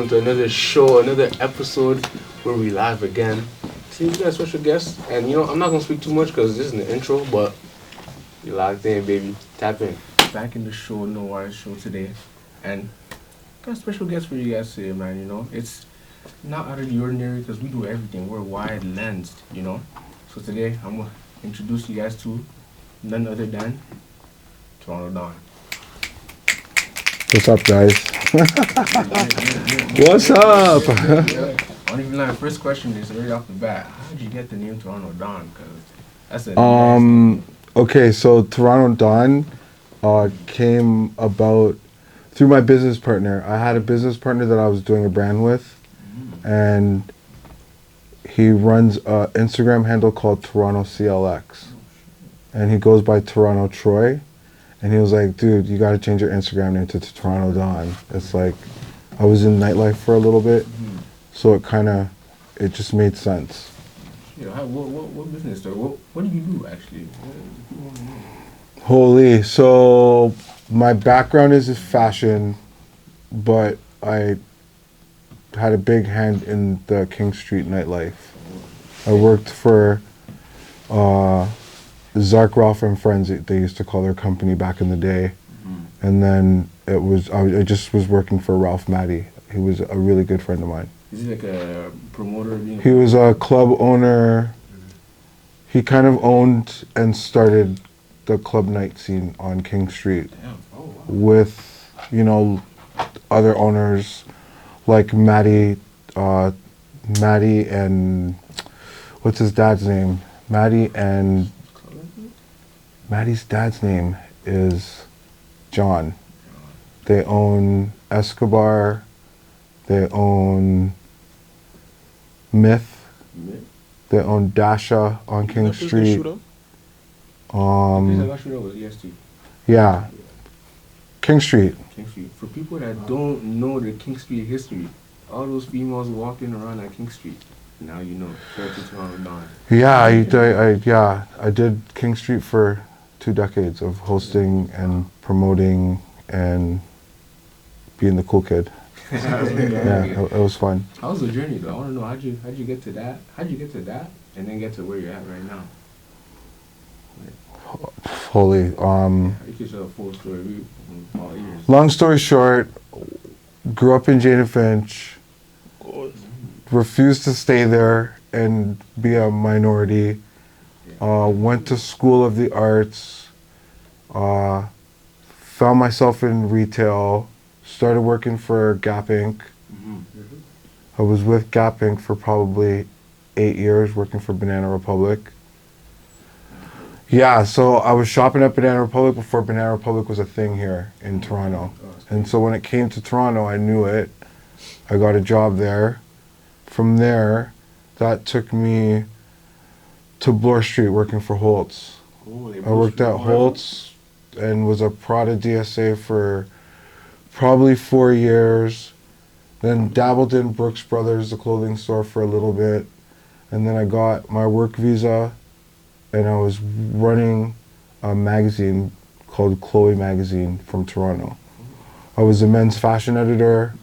welcome to another show, another episode where we live again. See, we got a special guest, and I'm not gonna speak too much because this is the intro, but you locked in, baby. Tap in. Back in the show, No Wire show today, and got a special guest for you guys today, man. It's not out of the ordinary because we do everything. We're wide lensed, So today, I'm gonna introduce you guys to none other than Toronto Don. What's up, guys? What's up? I don't even know. The first question is right off the bat. How did you get the name Toronto Don? Because that's a okay, so Toronto Don came about through my business partner. I had a business partner that I was doing a brand with, and he runs an Instagram handle called Toronto CLX, and he goes by Toronto Troy. And he was like, dude, you got to change your Instagram name to Toronto Don. It's like, I was in nightlife for a little bit, so it just made sense. What business, though? What do you do, actually? Holy, so my background is fashion, but I had a big hand in the King Street nightlife. I worked for Zark, Ralph and Friends, they used to call their company back in the day. And then I just was working for Ralph Matty. He was a really good friend of mine. Is he like a promoter? He was a club owner. He kind of owned and started the club night scene on King Street. Damn. Oh, wow. With, other owners like Matty and, what's his dad's name? Matty's dad's name is John. They own Escobar. They own Myth. They own Dasha on King Street. Yeah. King Street. King Street. For people that don't know the King Street history, all those females walking around at King Street. Now you know. Shout out to Toronto Don. Yeah, I did King Street for 2 decades of hosting and promoting and being the cool kid. Yeah, it was fun. How was the journey, though? I want to know how'd you get to that? How'd you get to that, and then get to where you're at right now? Holy. You can tell a full story. All ears. Long story short, grew up in Jane Finch. Refused to stay there and be a minority. Went to School of the Arts. Found myself in retail. Started working for Gap Inc. I was with Gap Inc. for probably 8 years, working for Banana Republic. Yeah, so I was shopping at Banana Republic before Banana Republic was a thing here in Toronto. And so when it came to Toronto, I knew it. I got a job there. From there, that took me to Bloor Street working for Holtz. I worked at Holtz and was a Prada DSA for probably 4 years. Then dabbled in Brooks Brothers, the clothing store, for a little bit. And then I got my work visa and I was running a magazine called Chloe Magazine from Toronto. I was a men's fashion editor,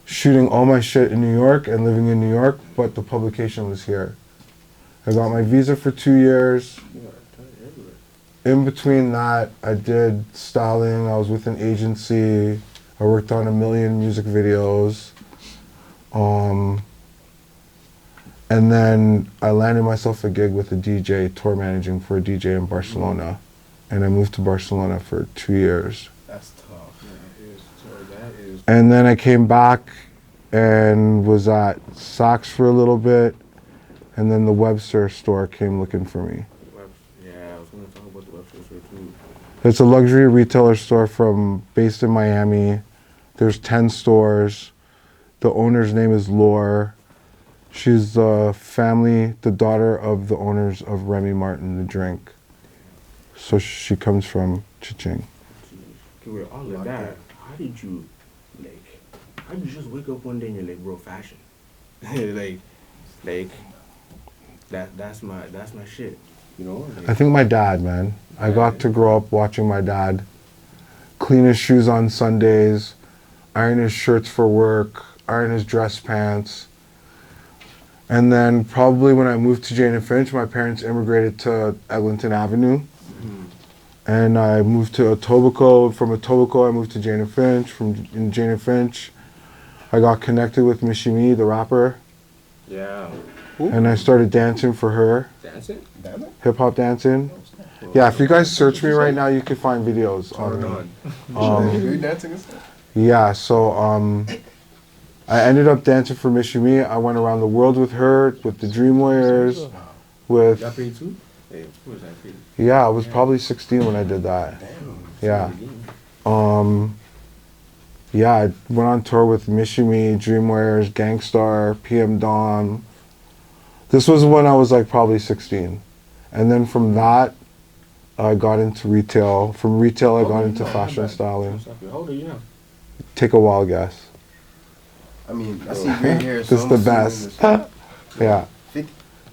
shooting all my shit in New York and living in New York, but the publication was here. I got my visa for 2 years. In between that, I did styling. I was with an agency. I worked on 1 million music videos. And then I landed myself a gig with a DJ, tour managing for a DJ in Barcelona. And I moved to Barcelona for 2 years. That's tough. That is. And then I came back and was at Saks for a little bit. And then the Webster store came looking for me. Yeah, I was going to talk about the Webster store too. It's a luxury retailer store based in Miami. There's 10 stores. The owner's name is Laure. She's the daughter of the owners of Remy Martin, the drink. So she comes from Chiching. With all of that, how did you just wake up one day and you're like, bro, fashion? That's my shit, I think my dad, man. I got to grow up watching my dad clean his shoes on Sundays, iron his shirts for work, are in his dress pants. And then probably when I moved to Jane and Finch, my parents immigrated to Eglinton Avenue. And I moved to Etobicoke. From Etobicoke, I moved to Jane and Finch. In Jane and Finch, I got connected with Michie Me, the rapper. Yeah. And I started dancing for her. Dancing? Hip hop dancing. Yeah, if you guys search me right now, you can find videos on me. You dancing and stuff? Yeah, so I ended up dancing for Michie Me. I went around the world with her, with the Dream Warriors, with... Got paid too? Hey, who was that paid? Yeah, I was probably 16 when I did that. Yeah. Yeah, I went on tour with Michie Me, Dream Warriors, Gangstar, PM Dawn. This was when I was like probably 16. And then from that, I got into retail. From retail, I got into fashion styling. How old are you now? Take a wild guess. I mean, I see green hair. This is the best. Yeah. 50?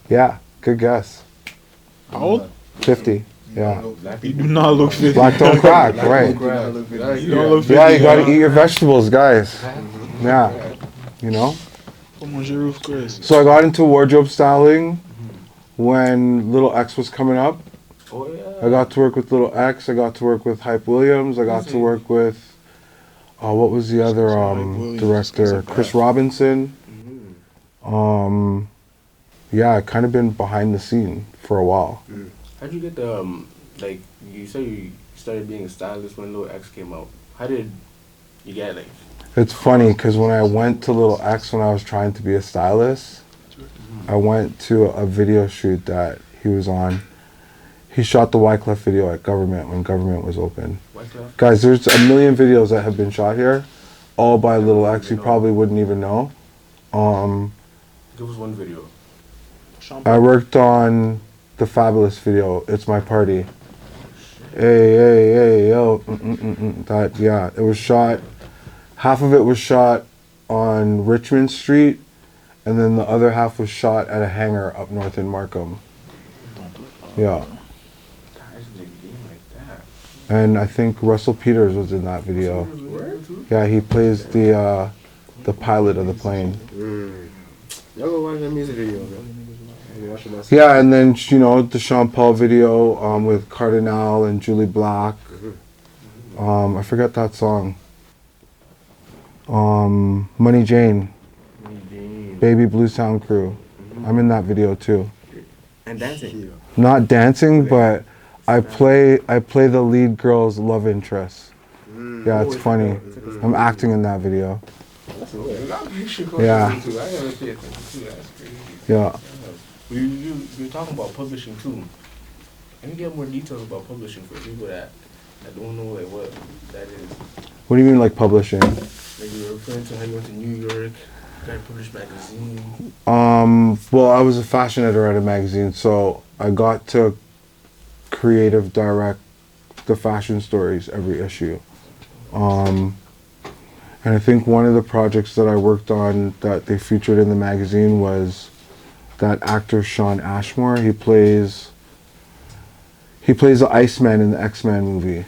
Yeah, good guess. How old? 50. Yeah. You do not look 50. Black don't crack, right? You don't look 50. Yeah, you gotta eat your vegetables, guys. Yeah. You know? Come on, your roof, Chris. So I got into wardrobe styling when Little X was coming up. Oh, yeah. I got to work with Little X. I got to work with Hype Williams. I got to work with, what was the other director? Chris Robinson. Yeah, I kind of been behind the scene for a while. How'd you get the, like, you said you started being a stylist when Lil X came out. How did you get, like... It's funny because when I went to Little X when I was trying to be a stylist, I went to a video shoot that he was on. He shot the Wyclef video at Government when Government was open. Wyclef? Guys, there's a million videos that have been shot here, all by Little X. You probably wouldn't even know. Give us one video. I worked on the Fabulous video, It's My Party. Hey, hey, hey, yo. That, yeah, it was shot, half of it was shot on Richmond Street, and then the other half was shot at a hangar up north in Markham. Yeah. And I think Russell Peters was in that video. Yeah, he plays the pilot of the plane. Y'all go watch that music video, man. Yeah, and then, you know, the Sean Paul video with Cardinal and Julie Black. I forget that song. Money Jane. Baby Blue Sound Crew. I'm in that video too. And dancing? Not dancing, but I play the lead girl's love interest. Yeah, it's funny. I'm acting in that video. Yeah. Yeah. You're talking about publishing too. Can you get more details about publishing for people that don't know like what that is? What do you mean, like publishing? Like you were referring to how you went to New York, got a published magazine. Well, I was a fashion editor at a magazine, so I got to creative direct the fashion stories every issue. And I think one of the projects that I worked on that they featured in the magazine was that actor Sean Ashmore. He plays the Iceman in the X-Men movie.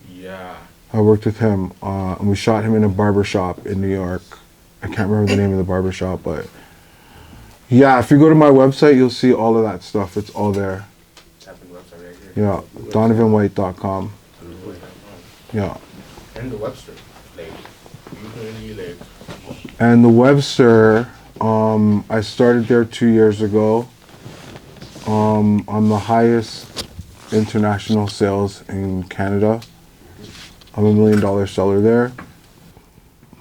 Yeah. I worked with him, and we shot him in a barber shop in New York. I can't remember the name of the barber shop, but yeah, if you go to my website, you'll see all of that stuff. It's all there. Website right here. Yeah, donovanwhite.com. Yeah. And the Webster. Like, you really like... And the Webster, I started there 2 years ago. I'm the highest international sales in Canada. I'm $1 million seller there.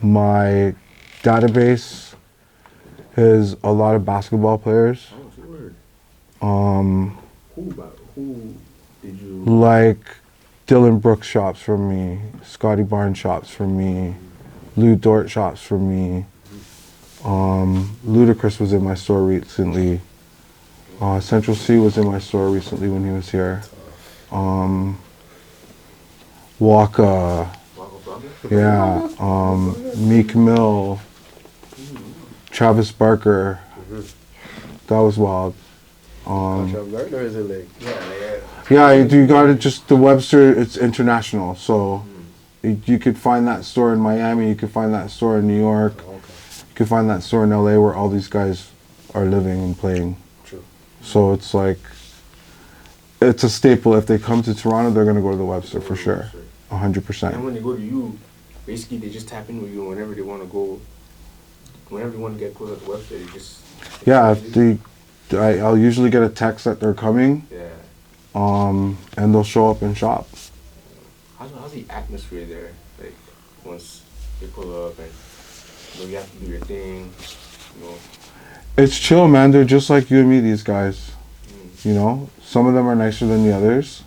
My database is a lot of basketball players. Who did you... Like Dillon Brooks shops from me, Scottie Barnes shops from me, Lou Dort shops from me. Ludacris was in my store recently. Central C was in my store recently when he was here. Waka, yeah, Meek Mill, Travis Barker. That was wild. Yeah, you got it. Just the Webster. It's international, so you could find that store in Miami. You could find that store in New York. you can find that store in LA where all these guys are living and playing. True. So it's like, it's a staple. If they come to Toronto, they're gonna go to the Webster for sure, 100%. And when they go to you, basically they just tap in with you whenever they want to go. Whenever they want to get close at the Webster, they just. Yeah, I'll usually get a text that they're coming. Yeah. And they'll show up and shop. How's the atmosphere there? Like once they pull up and you have to do your thing, you know. It's chill, man. They're just like you and me, these guys. You know, some of them are nicer than the others.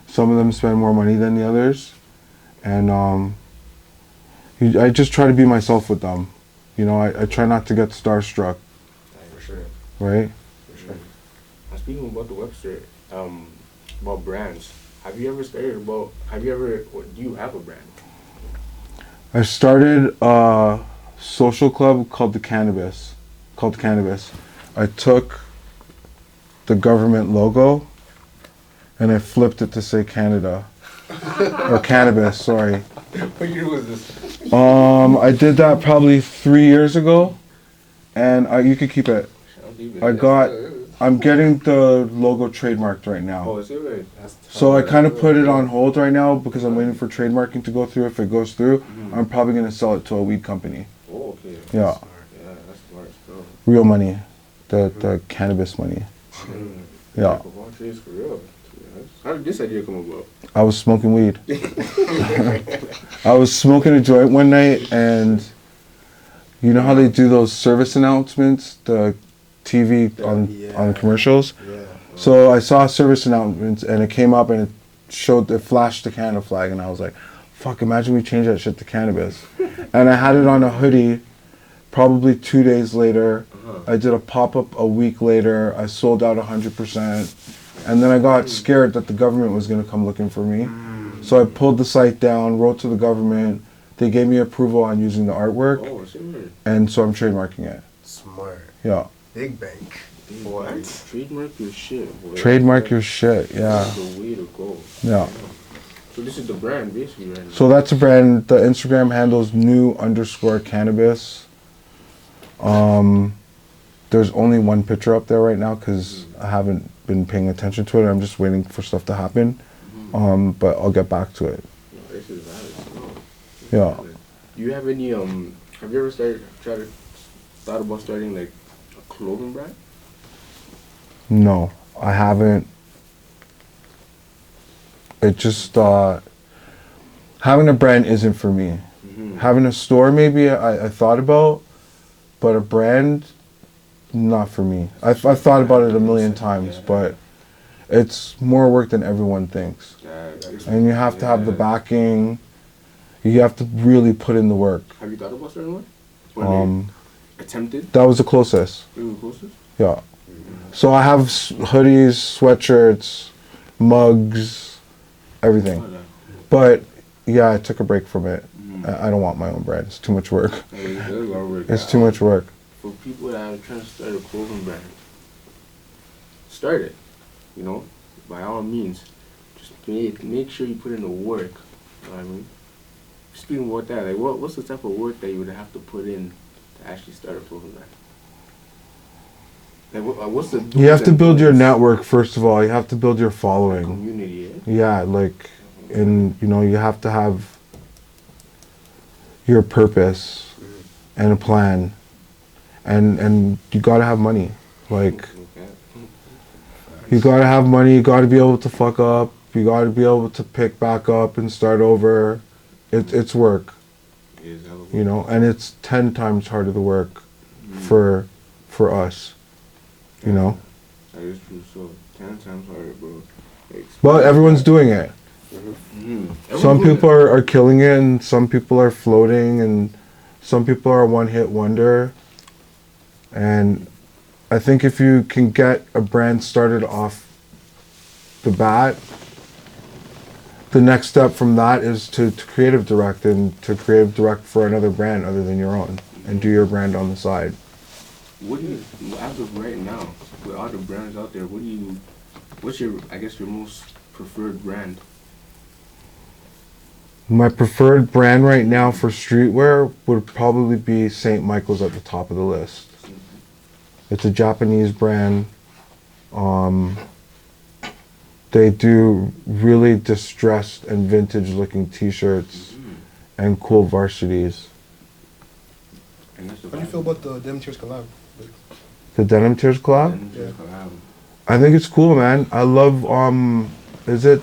Some of them spend more money than the others, and I just try to be myself with them. You know, I try not to get starstruck. For sure. Right. For sure. Now speaking about the Webster, about brands. Do you have a brand? I started a social club called Cannabis. I took the government logo and I flipped it to say Canada. Or cannabis, sorry. What year was this? I did that probably 3 years ago, and you could keep it. I'm getting the logo trademarked right now. Oh, is it right? So I kind of put it on hold right now because I'm waiting for trademarking to go through. If it goes through, I'm probably going to sell it to a weed company. Oh, okay. Yeah. Yeah, that's smart. Bro. Real money. The cannabis money. Yeah. For real. How did this idea come about? I was smoking weed. I was smoking a joint one night, and you know how they do those service announcements, the TV on commercials? Yeah. So I saw service announcements, and it came up, and it flashed the Canada flag, and I was like, fuck, imagine we change that shit to cannabis. And I had it on a hoodie. Probably 2 days later, I did a pop-up a week later. I sold out 100%. And then I got scared that the government was going to come looking for me. So I pulled the site down, wrote to the government. They gave me approval on using the artwork. Oh, smart. And so I'm trademarking it. Smart. Yeah. Big bank. What? Trademark your shit, boy. Trademark your shit, yeah. That's the way to go. Yeah. So this is the brand, basically, right now. So that's a brand. The Instagram handle's new_cannabis. There's only one picture up there right now because I haven't been paying attention to it. I'm just waiting for stuff to happen. But I'll get back to it. This is valid. Yeah. Do you have any have you ever thought about starting like a clothing brand? No, I haven't. It just having a brand isn't for me. Having a store maybe I thought about, but a brand, not for me. I've thought about it a million times, but it's more work than everyone thinks. And you have to have the backing. You have to really put in the work. Have you thought about starting one? Attempted? That was the closest. Really closest? Yeah. So I have hoodies, sweatshirts, mugs, everything. But yeah, I took a break from it. I don't want my own brand. It's too much work. It's too much work. For people that are trying to start a clothing brand, start it. You know, by all means, just make sure you put in the work. You know what I mean? Speaking about that, like what's the type of work that you would have to put in to actually start a clothing brand? Like what's the? You have to build your network first of all. You have to build your following. Community. Yeah, like, and you have to have your purpose and a plan, and you gotta have money. Like, you gotta have money. You gotta be able to fuck up. You gotta be able to pick back up and start over. It's work, you know, and it's 10 times harder to work for us, you know. That is true. So 10 times harder, bro. But everyone's doing it. Some people are killing it, and some people are floating, and some people are one-hit wonder. And I think if you can get a brand started off the bat, the next step from that is to creative direct, and to creative direct for another brand other than your own, and do your brand on the side. What do you, as of right now, with all the brands out there, what's your most preferred brand? My preferred brand right now for streetwear would probably be St. Michael's at the top of the list. It's a Japanese brand. They do really distressed and vintage looking t-shirts and cool varsities. And that's the How do you feel about the Denim Tears collab? The Denim Tears collab? Yeah. I think it's cool, man. I love, was it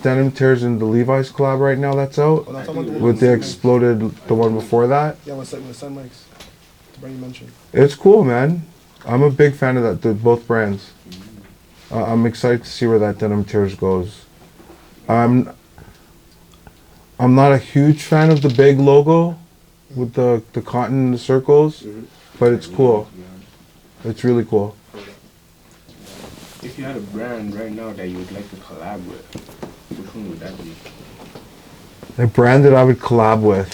Denim Tears and the Levi's collab right now that's out? Oh, no, I'm talking about the one With the Exploded, the one before that? Yeah, with Sun Mike's. The brand you mentioned. It's cool, man. I'm a big fan of that, both brands. I'm excited to see where that Denim Tears goes. I'm not a huge fan of the big logo with the cotton and the circles, but it's cool. It's really cool. If you had a brand right now that you would like to collab with, which one would that be? The brand that I would collab with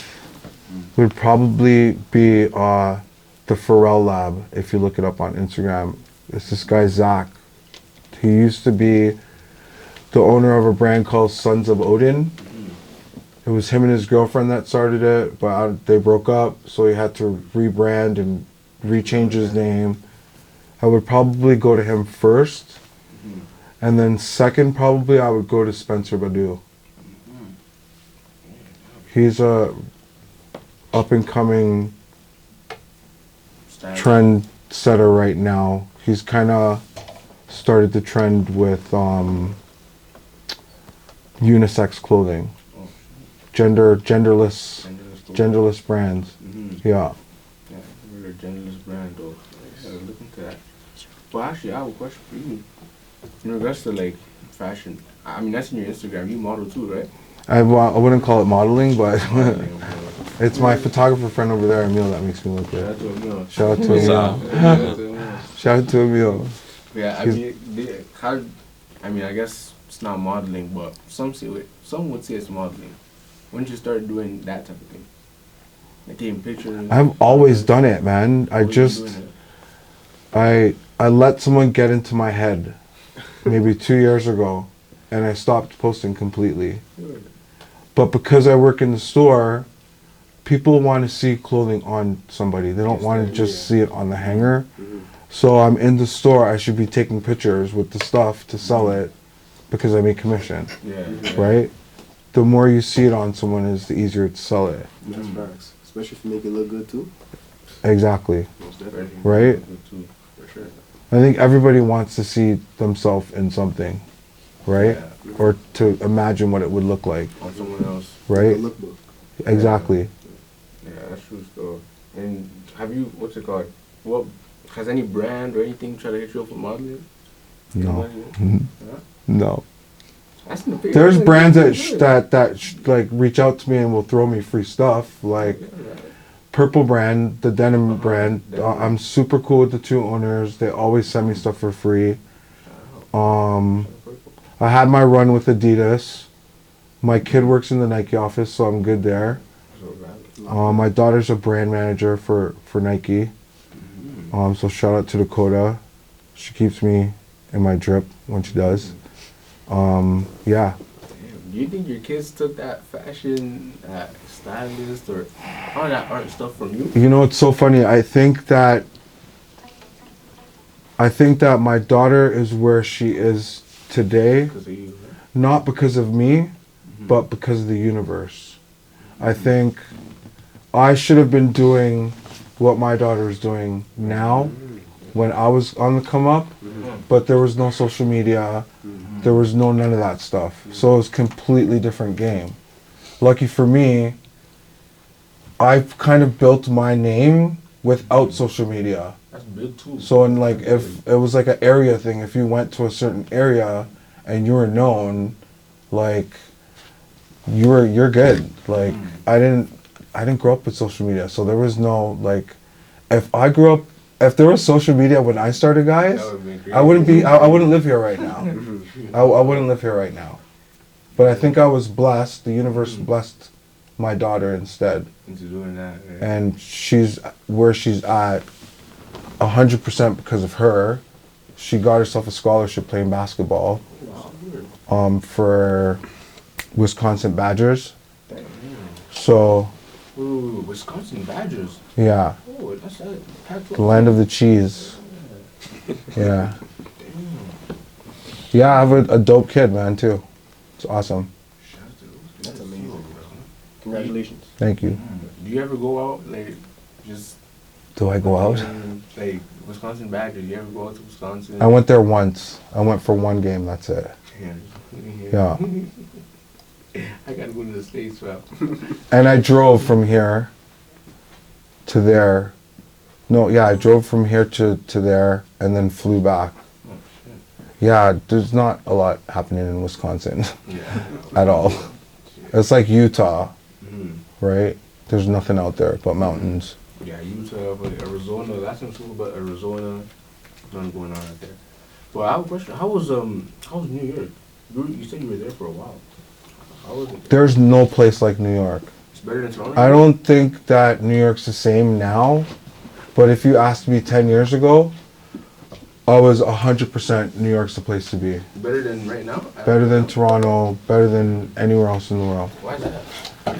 would probably be the Pharrell Lab, if you look it up on Instagram. It's this guy, Zach. He used to be the owner of a brand called Sons of Odin. It was him and his girlfriend that started it, but they broke up, so he had to rebrand and rechange his name. I would probably go to him first, and then second, probably I would go to Spencer Badu. He's a up-and-coming trend setter right now. He's kind of started the trend with unisex clothing, genderless brands. Yeah. Yeah, we're a genderless brand though. Look into that. Well, actually, I have a question for you. In regards to like fashion, I mean that's in your Instagram. You model too, right? I wouldn't call it modeling, but it's my photographer friend over there, Emil, that makes me look good. Shout out to Emil. Shout out to Emil. Yeah, I mean, I guess it's not modeling, but some would say it's modeling. When did you start doing that type of thing? Like taking pictures? I've always done it, man. I let someone get into my head maybe 2 years ago, and I stopped posting completely. But because I work in the store, people want to see clothing on somebody. They don't want to just see it on the hanger. So I'm in the store, I should be taking pictures with the stuff to sell it because I make commission, right? The more you see it on someone is the easier to sell it. That's facts. Especially if you make it look good too. Exactly, Most definitely. right? For sure. I think everybody wants to see themselves in something, right? Or to imagine what it would look like, On someone else. right? Look book. Exactly. Yeah, that's true though. And have you, what's it called? What, has any brand or anything tried to hit you up for modeling? No. Huh? No. That's in the picture. There's brands that like reach out to me and will throw me free stuff, like Purple brand, the denim brand. I'm super cool with the two owners. They always send me stuff for free. I had my run with Adidas. My kid works in the Nike office, so I'm good there. My daughter's a brand manager for Nike. So shout out to Dakota. She keeps me in my drip when she does. Yeah. Do you think your kids took that fashion, stylist, or all that art stuff from you? You know, it's so funny. I think that my daughter is where she is today, Because of you, right? not because of me, but because of the universe. I think I should have been doing what my daughter is doing now when I was on the come up, but there was no social media, there was none of that stuff. So it was a completely different game. Lucky for me, I've kind of built my name without social media. That's big too. So in like, if it was like an area thing, if you went to a certain area and you were known, like you're good. Like I didn't grow up with social media, so there was no like, if there was social media when I started, guys, I wouldn't live here right now. I wouldn't live here right now. But I think I was blessed. The universe blessed my daughter instead, Into doing that, right? and she's where she's at 100% because of her. She got herself a scholarship playing basketball for Wisconsin Badgers. Damn. So, Ooh, Wisconsin Badgers. yeah, Oh, that's a Pac-12. the land of the cheese. Yeah. Yeah, I have a dope kid, man, too. It's awesome. That's amazing, bro. Congratulations. Thank you. Do you ever go out, like, just... Do I go out? Like, Wisconsin Badgers, you ever go out to Wisconsin? I went there once. I went for one game, that's it. Yeah. I gotta go to the States, bro. And I drove from here to there. No, yeah, I drove from here to there and then flew back. Oh, shit. Yeah, there's not a lot happening in Wisconsin Yeah. at all. It's like Utah, Mhm. right? There's nothing out there but mountains. Yeah, Utah, but Arizona, last time I spoke about Arizona, nothing going on out there. Well, I have a question. How was New York? You said you were there for a while. How was it? There's no place like New York. It's better than Toronto? I don't think that New York's the same now, but if you asked me 10 years ago, I was 100% New York's the place to be. Better than right now? Better than Toronto, better than anywhere else in the world. Why is that?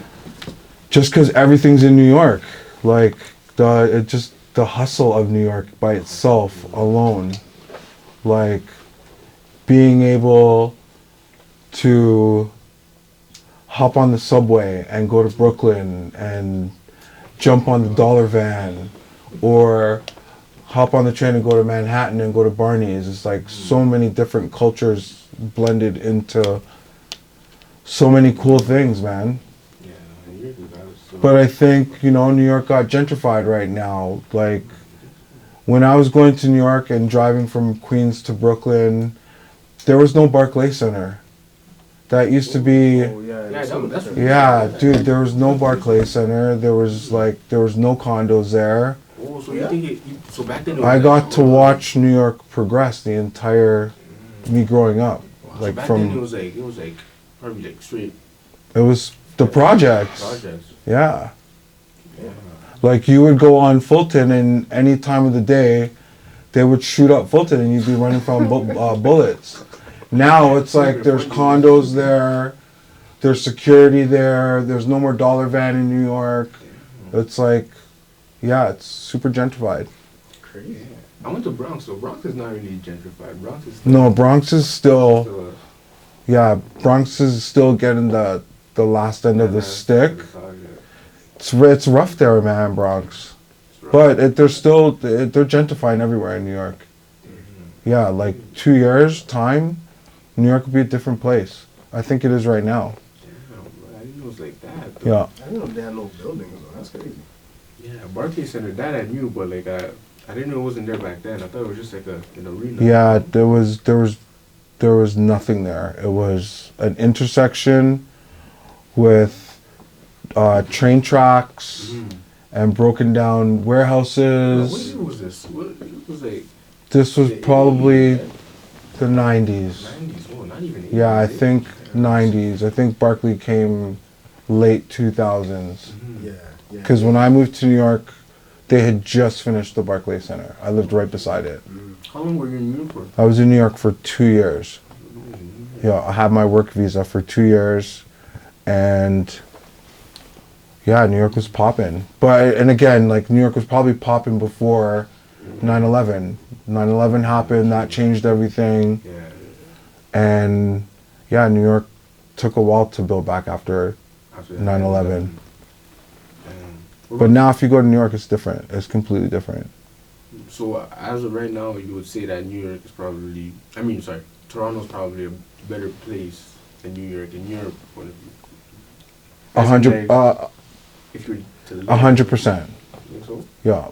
Just because everything's in New York. Like, the hustle of New York by itself alone. Like, being able to hop on the subway and go to Brooklyn and jump on the dollar van, or hop on the train and go to Manhattan and go to Barney's. It's like so many different cultures blended into so many cool things, man. Yeah, New York is out of so. But I think, New York got gentrified right now. Like, when I was going to New York and driving from Queens to Brooklyn, there was no Barclay Center. That used to be... Oh, yeah, that's right. Yeah, dude, there was no Barclay Center. There was no condos there. Oh, so Yeah. you think so back then it was I like- got to watch New York progress the entire me growing up. Wow. Like so back from then it was like probably like straight it was the projects. projects. Yeah. Yeah. Like you would go on Fulton and any time of the day they would shoot up Fulton and you'd be running from bullets. Now it's like there's condos there, there's security there, there's no more dollar van in New York. It's like, yeah, it's super gentrified. Crazy. I went to Bronx, so Bronx is not really gentrified. Bronx is No, Bronx is still, still yeah, Bronx is still getting the last end of the stick. It's rough there, man, Bronx. But they're gentrifying everywhere in New York. Yeah, like 2 years time, New York would be a different place. I think it is right now. I didn't know it was like that. Though. Yeah. I didn't know they had no buildings, though. That's crazy. Yeah, Barclays Center, that I knew, but like I didn't know it wasn't there back then. I thought it was just like an arena. Yeah, there was nothing there. It was an intersection with train tracks Mm. and broken down What warehouses. year was this? It was like This was the probably 80s, the 90s. 90s. Oh, not even 80s. Yeah, I think 90s. I think Barclay came late 2000s. Mhm. Yeah. Because when I moved to New York, they had just finished the Barclay Center. I lived right beside it. How long were you in New York for? I was in New York for 2 years. Yeah, I had my work visa for 2 years, and yeah, New York was popping. And again, like New York was probably popping before 9/11. 9/11 happened, that changed everything, Yeah. and yeah, New York took a while to build back after After 9/11. What But about- now, if you go to New York, it's different. It's completely different. So as of right now, you would say that New York is probably, Toronto's probably a better place than New York in your point of view. As in, 100, like, if you're to live- 100%. Think so? Yeah,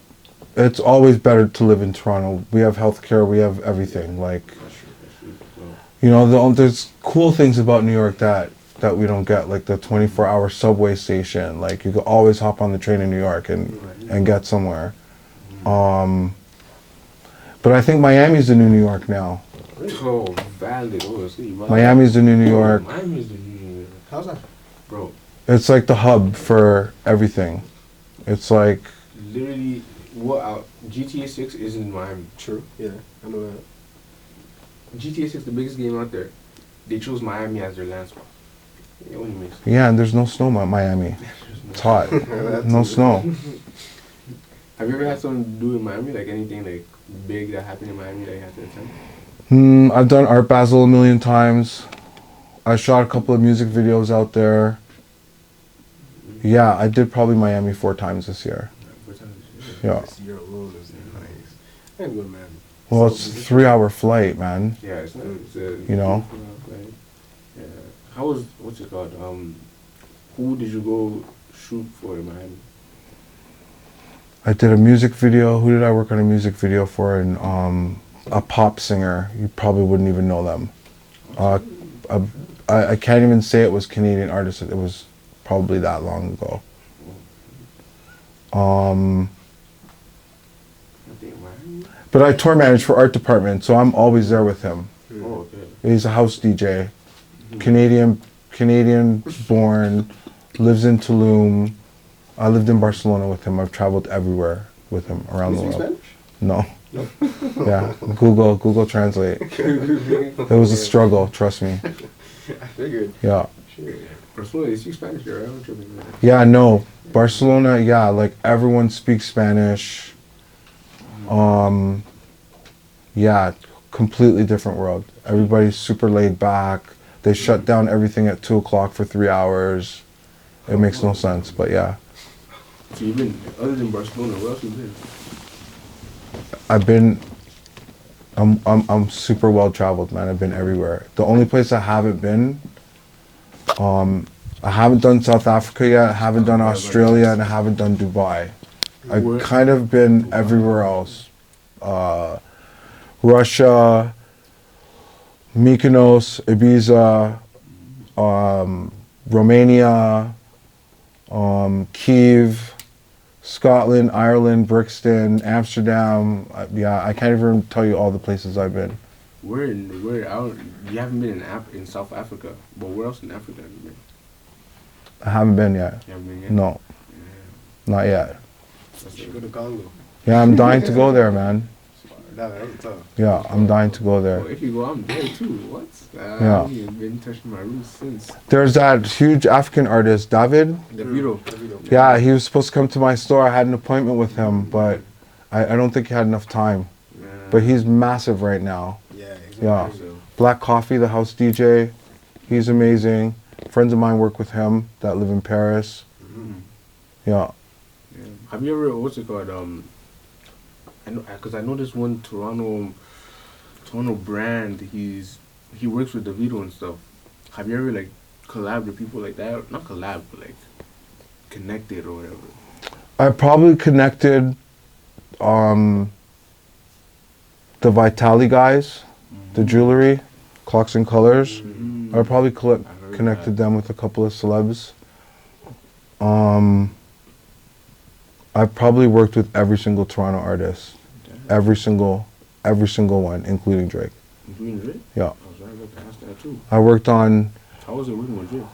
it's always better to live in Toronto. We have healthcare. We have everything. Like, That's true. Well, there's cool things about New York that we don't get, like the 24-hour subway station. Like you can always hop on the train in New York and get somewhere. But I think Miami's the new New York now. oh, valid. Oh, see, Miami's the new New York. Miami's the new York. How's that? Bro, It's like the hub for everything. It's like, literally, GTA 6 is in Miami. True. Yeah, I know that. GTA 6, the biggest game out there, they chose Miami as their land spot. It only makes sense. Yeah, and there's no snow in Miami. It's hot. No snow. Have you ever had something to do in Miami? Like anything like big that happened in Miami that you had to attend? I've done Art Basel a million times. I shot a couple of music videos out there. Yeah, I did probably Miami 4 times this year. Yeah. This year alone is nice. I'm good, man. Well, it's a 3-hour flight, man. Yeah, it's not. It's a, You know? Like, yeah. How was what's it called? Who did you go shoot for in Miami? I did a music video. Who did I work on a music video for? And a pop singer. You probably wouldn't even know them. I can't even say it was Canadian artist. It was probably that long ago. I think Miami. But I tour manage for art department, so I'm always there with him. Oh, okay. He's a house DJ, Canadian born, lives in Tulum. I lived in Barcelona with him. I've traveled everywhere with him around the You speak world. Spanish? No. Yeah, Google Translate. It was a struggle, trust me. I figured. Yeah. Barcelona, you speak Spanish there, right? Yeah, no. Barcelona, yeah, like everyone speaks Spanish. Yeah, completely different world. Everybody's super laid back. They shut down everything at 2 o'clock for 3 hours. It makes no sense, but yeah. So you've been, other than Barcelona, where else you been? I've been, I'm super well traveled, man. I've been everywhere. The only place I haven't been, I haven't done South Africa yet, I haven't done Australia, and I haven't done Dubai. I've kind of been everywhere else. Russia, Mykonos, Ibiza, Romania, Kiev, Scotland, Ireland, Brixton, Amsterdam. Yeah, I can't even tell you all the places I've been. You haven't been in South Africa, but where else in Africa have you been? I haven't been yet. You haven't been yet? No, not yet. Go to Congo. Yeah, I'm dying to go there, man. That's tough. Yeah, I'm dying to go Well, there. if you go, I'm there too. What? Yeah. I haven't been touching my roots since. There's that huge African artist, David. Davido. Yeah, he was supposed to come to my store. I had an appointment with him, but I don't think he had enough time. Yeah. But he's massive right now. Yeah. Yeah. So, Black Coffee, the house DJ, he's amazing. Friends of mine work with him that live in Paris. Yeah. yeah. Have you ever, what's it called? I know, cause I know this one Toronto brand. He works with Davido and stuff. Have you ever like collabed with people like that? Not collab, but like connected or whatever. I probably connected the Vitali guys, the jewelry, Clocks and Colors. I probably connected them with a couple of celebs. I probably worked with every single Toronto artist. Every single one, including Drake. Including Drake? Yeah. I was right about to ask that too. I worked on, How was it working with Drake?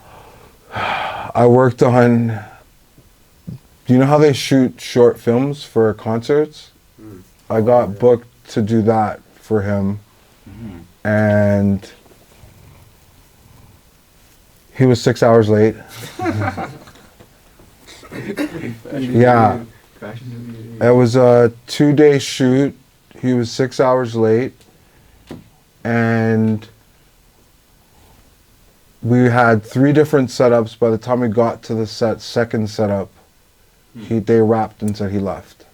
do you know how they shoot short films for concerts? I got booked to do that for him. And he was 6 hours late. Yeah. It was a 2-day shoot. He was 6 hours late. And we had 3 different setups. By the time we got to the second setup, they wrapped and said he left.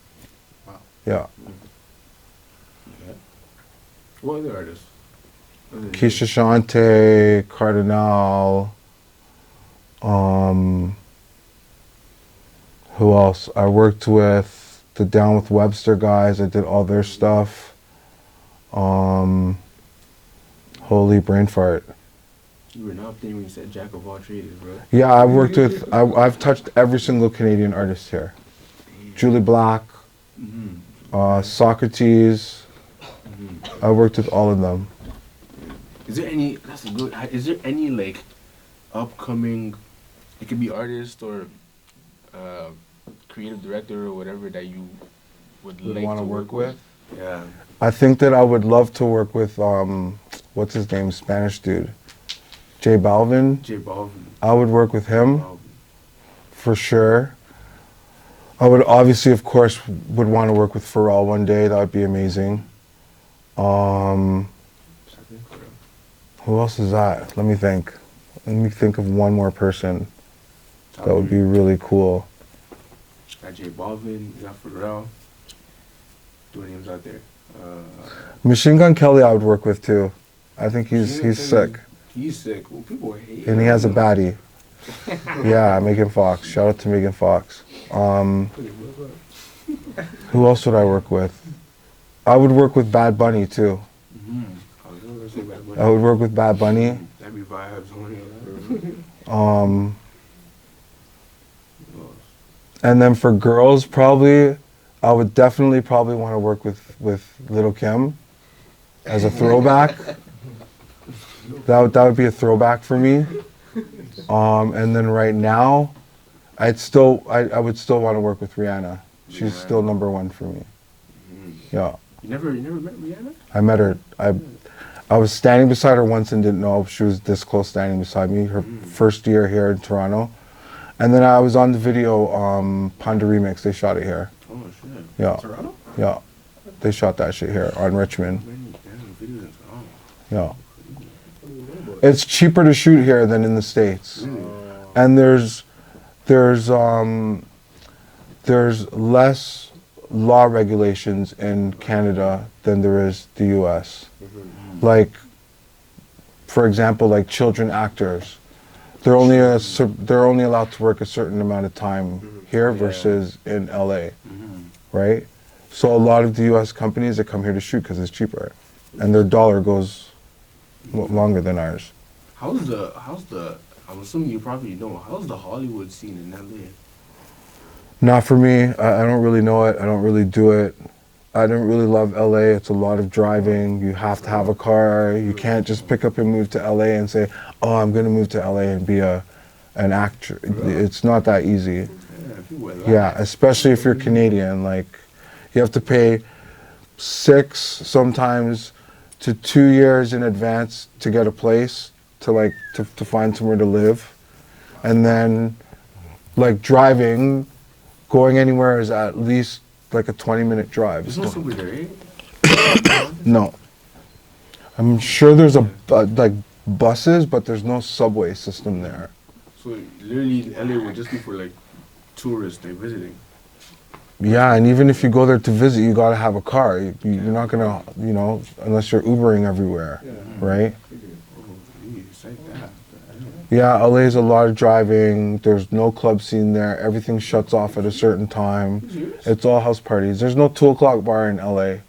Wow. Yeah. What other artists? Keisha Shante, Cardinal, who else? I worked with the Down with Webster guys. I did all their stuff. Holy brain fart. You were not thinking when you said jack of all trades, bro. Yeah, I've touched every single Canadian artist here. Julie Black, Socrates. I worked with all of them. Is there any, is there any like upcoming, it could be artist or creative director or whatever that you would like want to work with? Yeah. I think that I would love to work with, what's his name, Spanish dude. J Balvin. J Balvin. I would work with him Balvin. for sure. I would obviously, of course, would want to work with Pharrell one day. That would be amazing. Who else is that? Let me think. Let me think of one more person. That would be really cool. Got J Balvin, you got Pharrell. Doing names out there. Machine Gun Kelly I would work with too. I think he's sick. He's sick. Well, people hate And he has a baddie. Yeah, Megan Fox. Shout out to Megan Fox. Who else would I work with? I would work with Bad Bunny too. I was gonna say Bad Bunny. I would work with Bad Bunny. That'd be vibes on And then for girls, probably, I would definitely probably want to work with Little Kim as a throwback. That would be a throwback for me. And then right now, I would still want to work with Rihanna. She's still number one for me. Yeah. You never met Rihanna? I met her. I was standing beside her once and didn't know she was this close standing beside me. Her first year here in Toronto. And then I was on the video, Panda Remix. They shot it here. Oh shit. Yeah. Toronto? Yeah. They shot that shit here on Richmond. Videos in Toronto. Yeah. It's cheaper to shoot here than in the States. And there's less law regulations in Canada than there is the US. Like, for example, like children actors. They're only allowed to work a certain amount of time here versus in LA, right? So a lot of the U.S. companies that come here to shoot because it's cheaper, and their dollar goes longer than ours. How's the? I'm assuming you probably know. How's the Hollywood scene in LA? Not for me. I don't really know it. I don't really do it. I don't really love LA. It's a lot of driving. You have to have a car. You can't just pick up and move to LA and say, "Oh, I'm going to move to LA and be an actor." It's not that easy. Yeah, especially if you're Canadian. Like, you have to pay 6 sometimes to 2 years in advance to get a place to find somewhere to live, and then like driving, going anywhere is at least like a 20-minute drive. There's no subway there, eh? No. I'm sure there's like buses, but there's no subway system there. So literally, LA would just be for like tourists like visiting. Yeah, and even if you go there to visit, you gotta have a car. You're not gonna, unless you're Ubering everywhere, right? It's like that. Yeah, LA is a lot of driving. There's no club scene there. Everything shuts off at a certain time. It's all house parties. There's no 2 o'clock bar in LA.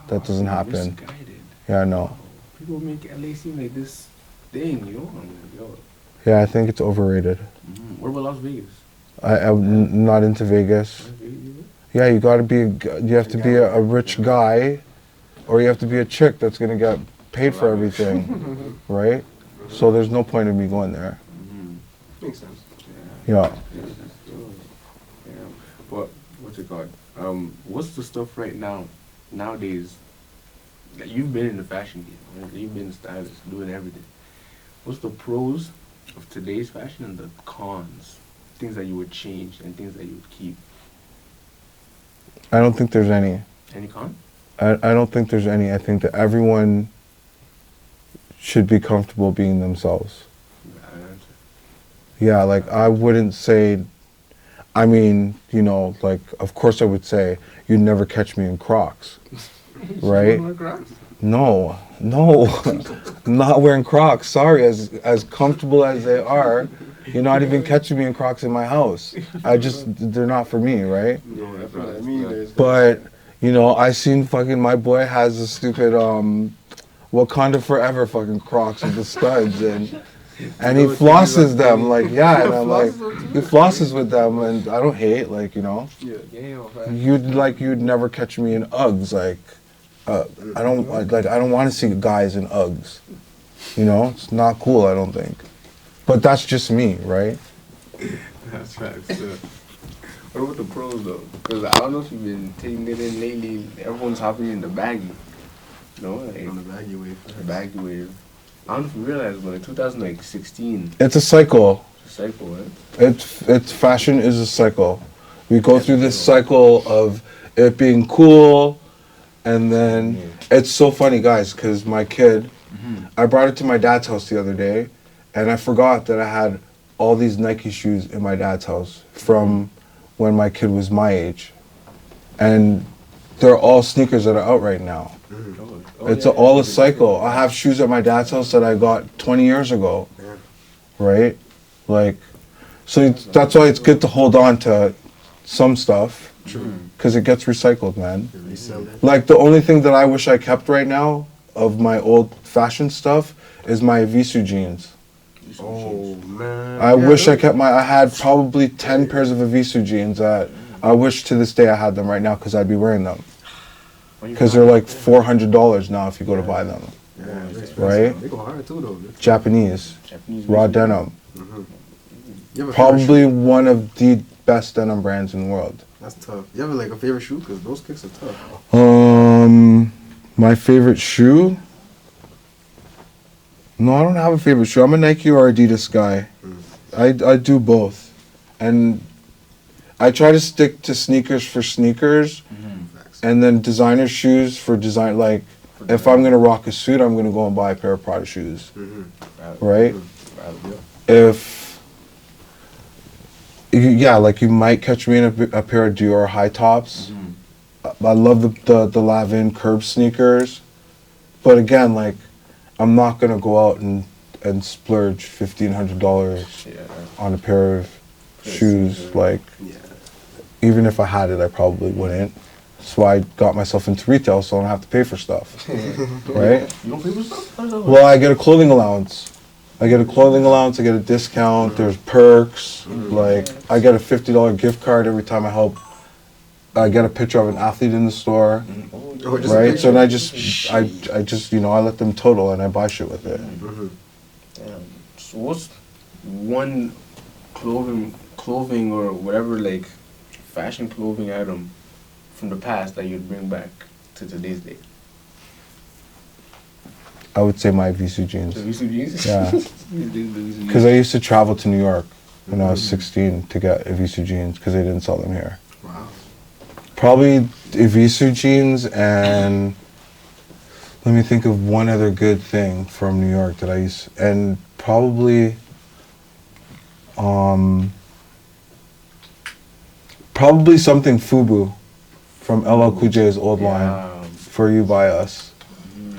That doesn't happen. Misguided. Yeah, no. People make LA seem like this thing, you know? I'm like, yo. Yeah, I think it's overrated. What about Las Vegas? I'm not into Vegas. Yeah, you have to be a rich guy, or you have to be a chick that's gonna get paid for everything, right? So there's no point in me going there. Makes sense. Yeah. But what's it called? What's the stuff right now, nowadays? That you've been in the fashion game, right? You've been a stylist, doing everything. What's the pros of today's fashion and the cons? Things that you would change and things that you would keep. I don't think there's any. Any con? I don't think there's any. I think that everyone should be comfortable being themselves. Yeah, like I wouldn't say, I mean, like of course I would say, you'd never catch me in Crocs, right? No, not wearing Crocs. Sorry, as comfortable as they are, you're not even catching me in Crocs in my house. They're not for me, right? No, that's what I mean. But, I seen my boy has a stupid, Wakanda Forever fucking Crocs with the studs, and he flosses them, like, yeah, and I'm like, he flosses with them, and I don't hate, like, you'd never catch me in Uggs, like, I don't want to see guys in Uggs, it's not cool, I don't think, but that's just me, right? That's facts, too. What about the pros, though? Because I don't know if you've been taking it in lately, everyone's hopping in the baggy. No, like, On the baggy wave. the baggy wave. I don't know if you realize, but in 2016, It's a cycle. it's a cycle, right? It's fashion is a cycle. We go through this cycle of it being cool, and then it's so funny, guys, because my kid, I brought it to my dad's house the other day, and I forgot that I had all these Nike shoes in my dad's house from when my kid was my age, and they're all sneakers that are out right now. It's all a cycle. I have shoes at my dad's house that I got 20 years ago, right? Like, so that's why it's good to hold on to some stuff, because it gets recycled, man. Like, the only thing that I wish I kept right now of my old fashioned stuff is my Visu jeans. Oh man. I wish I kept I had probably 10 pairs of Visu jeans that I wish to this day I had them right now, because I'd be wearing them. Because they're like $400 now if you go to buy them. Yeah, right? They go hard too though. Japanese raw denim. You have a favorite Probably one of the best denim brands in the world. shoe? That's tough. You have like a favorite shoe? Because those kicks are tough. My favorite shoe? No, I don't have a favorite shoe. I'm a Nike or Adidas guy. I do both. And I try to stick to sneakers for sneakers, and then designer shoes for design. Like, if I'm going to rock a suit, I'm going to go and buy a pair of Prada shoes. Right? If, yeah, like you might catch me in a pair of Dior high tops. I love the Lavin curb sneakers. But again, like, I'm not going to go out and splurge $1,500 on a pair of shoes. Like, even if I had it, I probably wouldn't. That's why I got myself into retail, so I don't have to pay for stuff. Right? You don't pay for stuff? Well, I get a clothing allowance. I get a discount, there's perks. Like, I get a $50 gift card every time I get a picture of an athlete in the store. Right? So then I just, I let them total and I buy shit with it. Damn. So what's one clothing or whatever, like, fashion clothing item from the past that you'd bring back to today's day? I would say my Visu jeans. The Visu jeans? Yeah. Because I used to travel to New York when I was 16 to get Visu jeans because they didn't sell them here. Wow. Probably Visu jeans, and let me think of one other good thing from New York that I used, and probably something FUBU from LL Cool J's old line, For You By Us,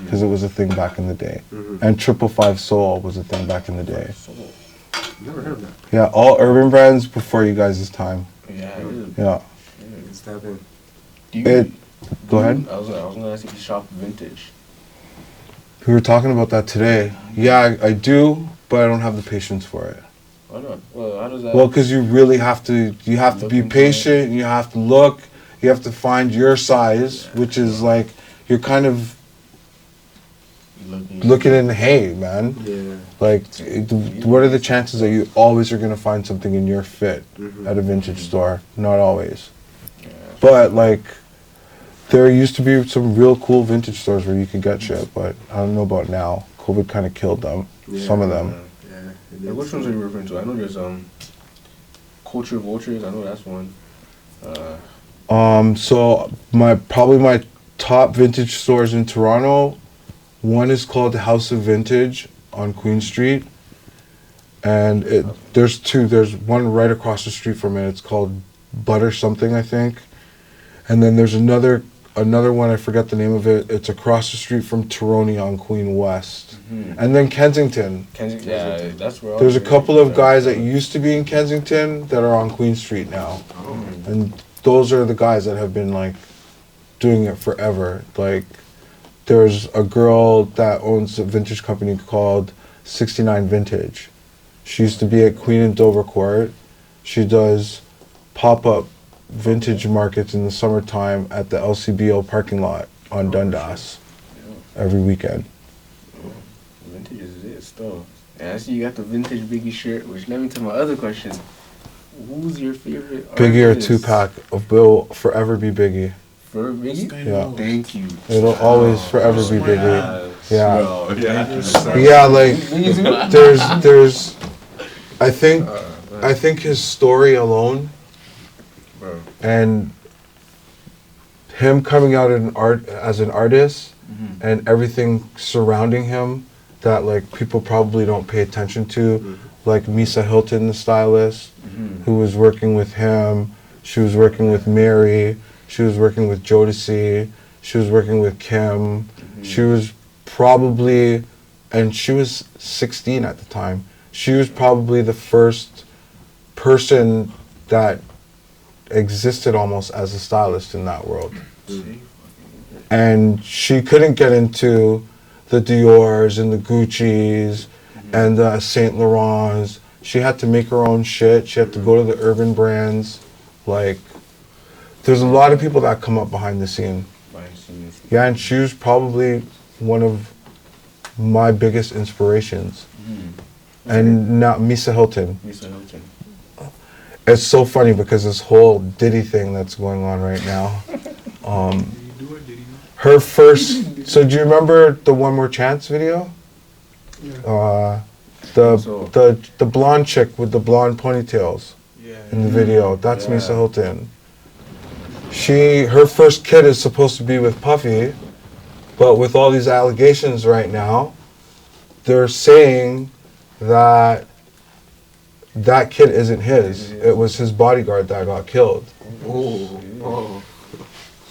because it was a thing back in the day. And 555 Soul was a thing back in the day. Never heard of that. Yeah, all urban brands before you guys' time. Yeah. It's tap in. Go ahead. I was gonna ask if you shop vintage. We were talking about that today. Yeah, I do, but I don't have the patience for it. Why not? Well, how does that? Well, because you really have to. You have to be patient. You have to look. You have to find your size, which is like you're kind of looking in. Hey, man. Yeah. Like, what are the chances that you always are gonna find something in your fit at a vintage store? Not always. But like, there used to be some real cool vintage stores where you could get shit, but I don't know about now. COVID kind of killed them. Some of them. Yeah. Which ones are you referring to? I know there's Culture Vultures. I know that's one. So my top vintage stores in Toronto, one is called the House of Vintage on Queen Street, and there's two. There's one right across the street from it. It's called Butter something, I think, and then there's another one. I forget the name of it. It's across the street from Tironi on Queen West, and then Kensington. Yeah, that's where. There's a couple of guys that used to be in Kensington that are on Queen Street now, and those are the guys that have been like doing it forever. Like, there's a girl that owns a vintage company called 69 Vintage. She used to be at Queen and Dover Court. She does pop-up vintage markets in the summertime at the LCBO parking lot on Dundas every weekend. Vintage is it still. And I see you got the vintage Biggie shirt, which led me to my other question. Who's your favorite Biggie or artist? Tupac will forever be Biggie. For Biggie? Yeah. Thank you. It'll always forever be Biggie. Yeah. Bro, yeah. Yeah, like there's I think his story alone Bro. and him coming out as an artist and everything surrounding him that like people probably don't pay attention to, like Misa Hilton, the stylist, who was working with him. She was working with Mary. She was working with Jodeci. She was working with Kim. She was probably, and she was 16 at the time. She was probably the first person that existed almost as a stylist in that world. And she couldn't get into the Dior's and the Gucci's and the Saint Laurent's. She had to make her own shit. She had to go to the urban brands. Like, there's a lot of people that come up behind the scene. Yeah, and she was probably one of my biggest inspirations. And now Misa Hilton. It's so funny because this whole Diddy thing that's going on right now. Her first. So do you remember the One More Chance video? The blonde chick with the blonde ponytails in the video. That's Misa Hilton. Her first kid is supposed to be with Puffy, but with all these allegations right now, they're saying that kid isn't his. It was his bodyguard that got killed.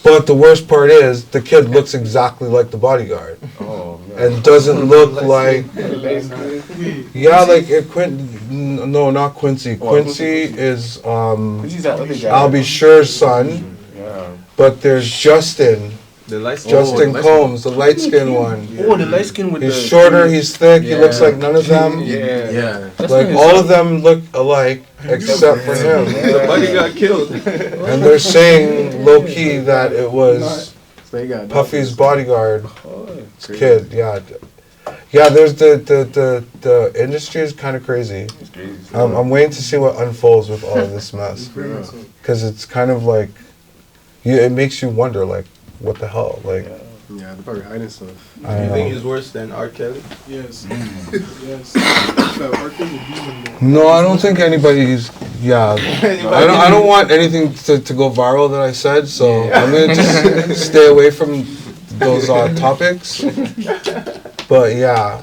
But the worst part is, the kid looks exactly like the bodyguard. And doesn't look like... Yeah, like... No, not Quincy. Quincy is Albie Shure's son. But there's Justin. Justin Combs, the light-skinned one. Oh, the light skin with He's shorter, he's thick, he looks like none of them. Like, all of them look alike, except for him. The buddy got killed. And they're saying, low-key, that it was Puffy's bodyguard kid, yeah. Yeah, there's the industry is kind of crazy. I'm waiting to see what unfolds with all of this mess. Because it's kind of like, it makes you wonder, like, what the hell, like... Yeah, they're probably hiding stuff. Do you think he's worse than R. Kelly? Yes. Yes. No, I don't think anybody's... Yeah. I don't want anything to go viral that I said, so I'm going to just stay away from those topics. But yeah.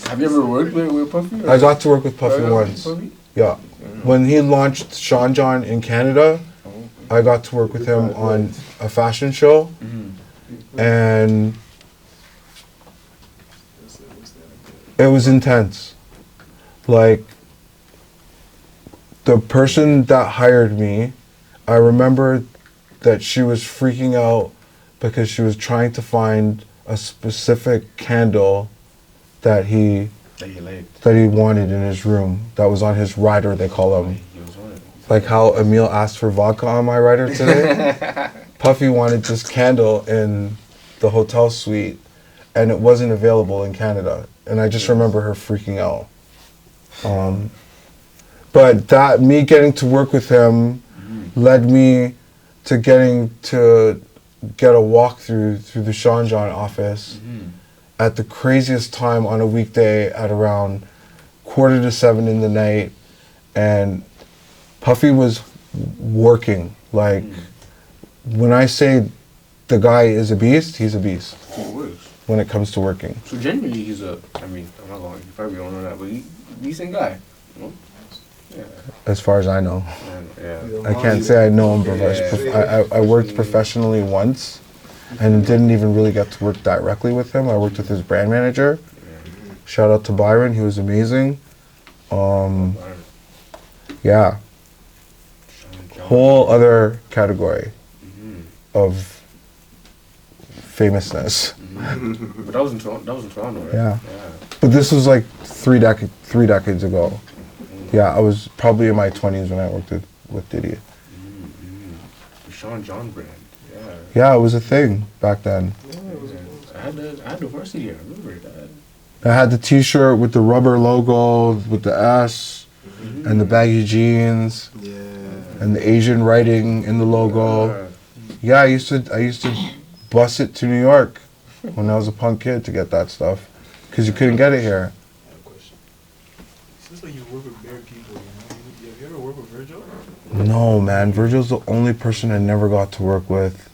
Have you ever worked with Puffy? I got to work with Puffy once. Yeah. When he launched Sean John in Canada, I got to work with him on a fashion show. And it was intense. Like, the person that hired me, I remember that she was freaking out because she was trying to find a specific candle that he wanted in his room, that was on his rider, they call them. Like how Emil asked for vodka on my rider today. Puffy wanted this candle in the hotel suite, and it wasn't available in Canada. And I just remember her freaking out. But me getting to work with him led me to getting to get a walkthrough through the Sean John office at the craziest time on a weekday at around 6:45 in the night, and Puffy was working. Like, when I say the guy is a beast, he's a beast. When it comes to working. So generally, he's I'm not going, you probably don't know that, but he's a decent guy. You know? Yeah. As far as I know. Yeah. I can't say I know him professionally. I worked professionally once, and didn't even really get to work directly with him. I worked with his brand manager. Shout out to Byron, he was amazing. Yeah. Whole other category of famousness. But that was in Toronto, right? Yeah. But this was like three decades ago. Yeah, I was probably in my 20s when I worked with Diddy. The Sean John brand. Yeah. Yeah, it was a thing back then. I had the varsity, I remember that. I had the t-shirt with the rubber logo, with the S, and the baggy jeans, and the Asian writing in the logo. Yeah, I used to bus it to New York when I was a punk kid to get that stuff, because you couldn't get it here. I have a question. Since like you work with bare people, you know, have you ever worked with Virgil? No, man. Virgil's the only person I never got to work with.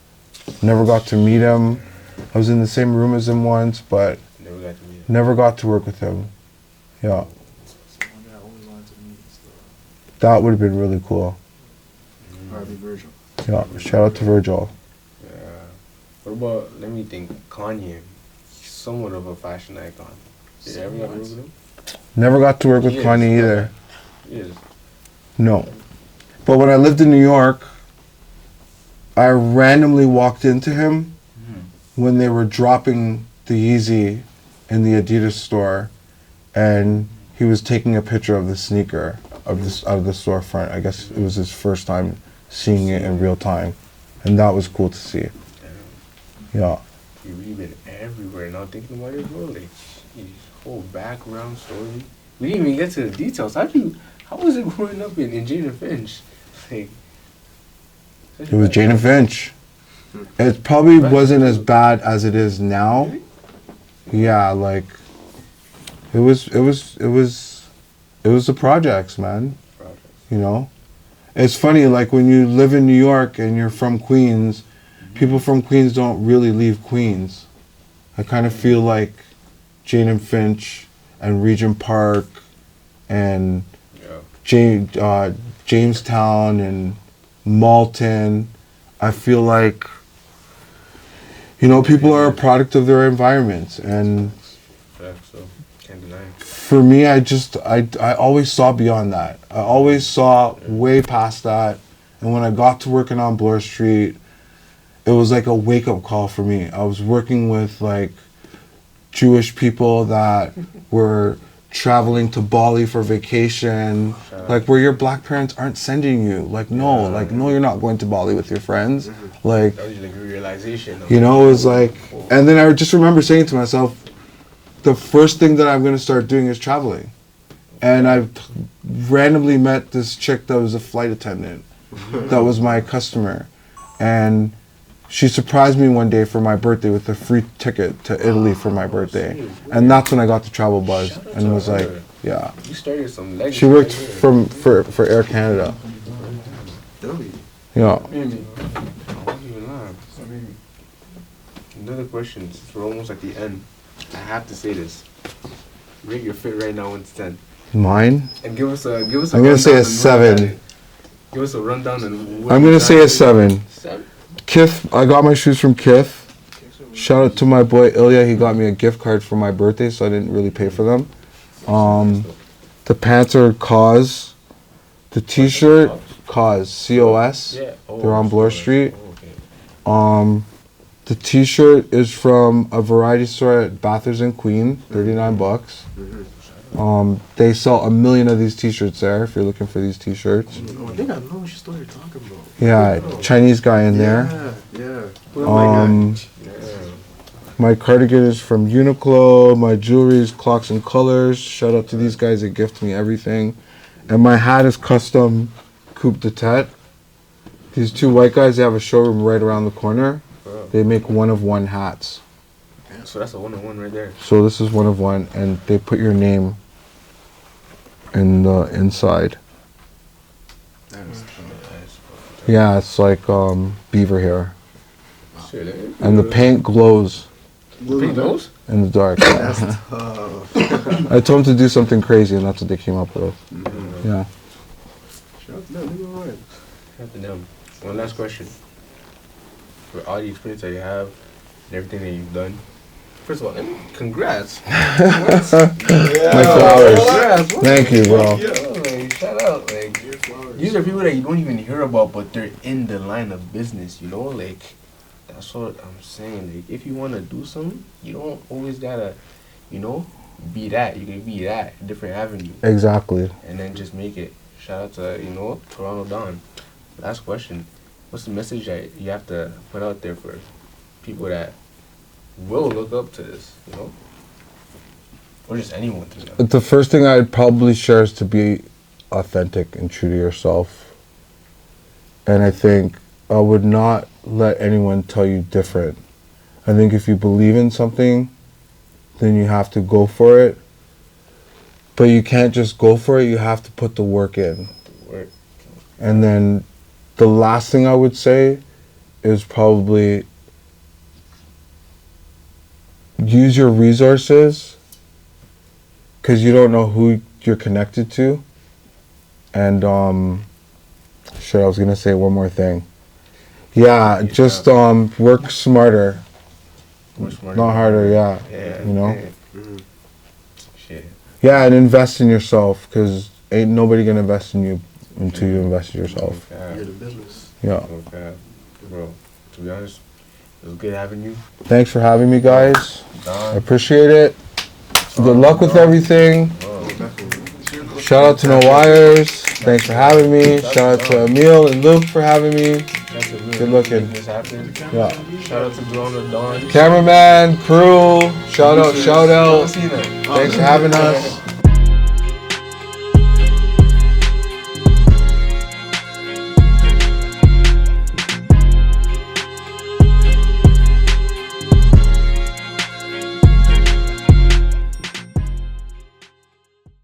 Never got to meet him. I was in the same room as him once, but Never got to meet him. never got to work with him. Yeah, Someone that I always wanted to meet and stuff. that would have been really cool. Probably Virgil. Yeah, shout out to Virgil. Yeah. What about, let me think, Kanye? He's somewhat of a fashion icon. Did you ever get to work with him? Never got to work with He is. Kanye either. He is. No. But when I lived in New York, I randomly walked into him when they were dropping the Yeezy in the Adidas store, and he was taking a picture of the sneaker of this out of the storefront. I guess it was his first time seeing it in real time, and that was cool to see. Yeah. He really been everywhere. Now thinking about it, bro, like his whole background story. We didn't even get to the details. How was it growing up in Jada Finch? Like, It was Jada Finch. It probably wasn't as bad as it is now. Yeah, like it was the projects, man. You know? It's funny, like when you live in New York and you're from Queens, people from Queens don't really leave Queens. I kind of feel like Jada Finch and Regent Park and Jamestown and Malton. I feel like, you know, people are a product of their environments, and so can't deny it. for me, I always saw beyond that. I always saw way past that, and when I got to working on Bloor Street, it was like a wake-up call for me. I was working with like Jewish people that were traveling to Bali for vacation, like where your black parents aren't sending you. Like no, you're not going to Bali with your friends. Like, That was like a realization. you know, it was like, and then I just remember saying to myself, the first thing that I'm going to start doing is traveling. And I randomly met this chick that was a flight attendant, that was my customer, and she surprised me one day for my birthday with a free ticket to Italy for my birthday. And that's when I got the travel buzz and was like, yeah. You started some legacy. She worked right there. for Air Canada. Dummy. Yeah. Maybe. Not even lying. Another question. Since we're almost at the end, I have to say this. Rate your fit right now 1 to 10, Mine? and give us a. I'm gonna say a 7. Give us a rundown on. I'm gonna say a 7. 7. Kith, I got my shoes from Kith. Shout out to my boy Ilya. He got me a gift card for my birthday, so I didn't really pay for them. The pants are Cause. The t-shirt, Cause, C-O-S. Yeah. They're on Bloor Street. Okay. The t-shirt is from a variety store at Bathurst and Queen, $39. They sell 1 million of these t-shirts there if you're looking for these t-shirts. Oh, I think I know which store you're talking about. Yeah, Chinese guy in there. Yeah. My cardigan is from Uniqlo. My jewelry is Clocks and Colors. Shout out to these guys that gift me everything. And my hat is custom coupe de tête. These two white guys, they have a showroom right around the corner. They make one-of-one hats. So that's a 1-on-1 right there. So this is one of one, and they put your name in the inside. Yeah, it's like beaver hair. Shit, And the paint glows Pretty close? in the dark. I told them to do something crazy, and that's what they came up with. Yeah. Shout out to them, nigga, right. Shout out to them. One last question. For all the experience that you have and everything that you've done. First of all, congrats. My flowers. Congrats. Thank you, bro. Like, shout out. Like, these are people that you don't even hear about, but they're in the line of business, you know? Like, that's what I'm saying. Like, if you want to do something, you don't always gotta, you know, be that. You can be that, a different avenue. Exactly. And then just make it. Shout out to, you know, Toronto Don. Last question. What's the message that you have to put out there for people that will look up to this, you know? Or just anyone to know? The first thing I'd probably share is to be authentic and true to yourself. And I think I would not let anyone tell you different. I think if you believe in something, then you have to go for it. But you can't just go for it, you have to put the work in. Work. And then the last thing I would say is probably use your resources, because you don't know who you're connected to. And shit, I was gonna say one more thing. Yeah, just work smarter, not harder. Yeah, you know. Shit. Yeah, and invest in yourself, because ain't nobody gonna invest in you until you invest in yourself. You're the business. Yeah. Okay, bro. To be honest, it was good having you. Thanks for having me, guys. I Don. appreciate it. Good luck with everything. Bro. Shout out to No Wires. Thanks for having me. Shout out to Emil and Luke for having me. That's a real Good looking. This happened. Yeah. Shout out to Drone Don. Cameraman, crew. Shout out. Thanks Thanks for having us.